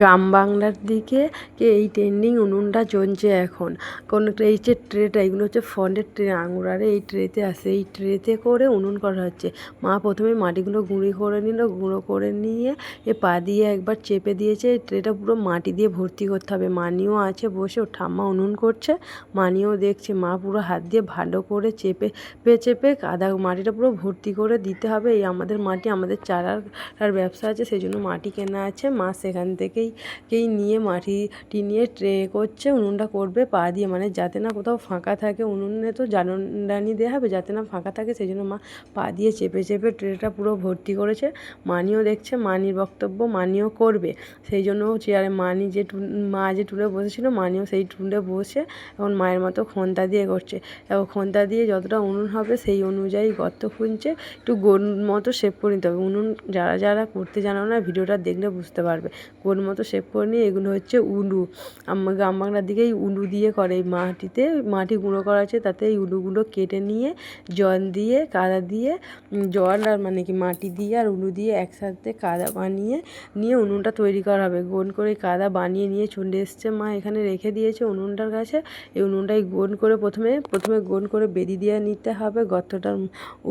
গ্রাম বাংলার দিকে এই ট্রেন্ডিং উনুনটা চলছে এখন। কোন এই যে ট্রেটা, এগুলো হচ্ছে ফন্ডের ট্রে, আঙুরারে এই ট্রেতে আসে। এই ট্রেতে করে উনুন করা হচ্ছে। মা প্রথমে মাটিগুলো গুঁড়ি করে নিল, গুঁড়ো করে নিয়ে পা দিয়ে একবার চেপে দিয়েছে। এই ট্রেটা পুরো মাটি দিয়ে ভর্তি করতে হবে। মানিও আছে বসে, ওর ঠাম্মা উনুন করছে, মানিও দেখছে। মা পুরো হাত দিয়ে ভালো করে চেপে চেপে কাদা মাটিটা পুরো ভর্তি করে দিতে হবে। এই আমাদের মাটি, আমাদের চারার ব্যবসা আছে, সেই জন্য মাটি কেনা আছে। মা সেখান থেকেই নিয়ে মাটি নিয়ে ট্রে করছে, উনুনটা করবে পা দিয়ে, মানে যাতে না কোথাও ফাঁকা থাকে। উনুনে তো জ্বালানি দেওয়া হবে, যাতে না ফাঁকা থাকে, সেই জন্য মা পা দিয়ে চেপে চেপে ট্রেটা পুরো ভর্তি করেছে। মানিও দেখছে, মানির বক্তব্য মানিও করবে, সেই জন্য চেয়ারে মা যে টুলে বসেছিল, মানিও সেই টুলে বসে এখন মায়ের মতো খন্তা দিয়ে করছে। এবং খন্তা দিয়ে যতটা উনুন হবে সেই অনুযায়ী গর্ত খুঁজছে, একটু গোল মতো শেপ করে নিতে হবে। উনুন যারা করতে জানো না, ভিডিওটা দেখলে বুঝতে পারবে। গোল মতো শেপ করে নিয়ে, এগুলো হচ্ছে উলু। গ্রাম বাংলার দিকে এই উলু দিয়ে করে। এই মাটি গুঁড়ো করা আছে, তাতে এই উলুগুলো কেটে নিয়ে জল দিয়ে কাদা দিয়ে, জল আর মানে কি মাটি দিয়ে আর উলু দিয়ে একসাথে কাদা বানিয়ে নিয়ে উনুনটা তৈরি করা হবে। গোল করে কাদা বানিয়ে নিয়ে চলে এসছে, মা এখানে রেখে দিয়েছে উনুনটার কাছে। এই উনুনটাই গোল করে প্রথমে গোল করে বেদি দিয়ে নিতে হবে গর্তটার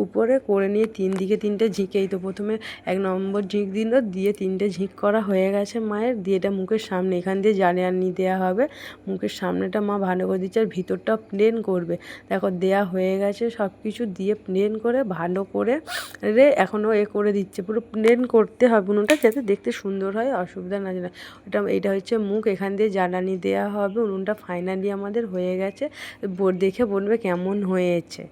উপরে করে নিয়ে 3 দিকে 3টে ঝিঁক। এই তো প্রথমে 1 নম্বর ঝিঁক দিল, দিয়ে 3টে ঝিঁক করা হয়ে গেছে মায়ের। দিয়ে এটা মুখের সামনে, এখান দিয়ে জ্বালানি দেওয়া হবে। মুখের সামনেটা মা ভালো করে দিচ্ছে, আর ভিতরটা প্লেন করবে। দেখো দেয়া হয়ে গেছে, সব কিছু দিয়ে প্লেন করে ভালো করে এখনও করে দিচ্ছে। পুরো প্লেন করতে হবে উনুনটা, যাতে দেখতে সুন্দর হয়, অসুবিধা না যায়। এইটা হচ্ছে মুখ, এখান দিয়ে জ্বালানি দেওয়া হবে। উনুনটা ফাইনালি আমাদের হয়ে গেছে, দেখে বলবে কেমন হয়েছে।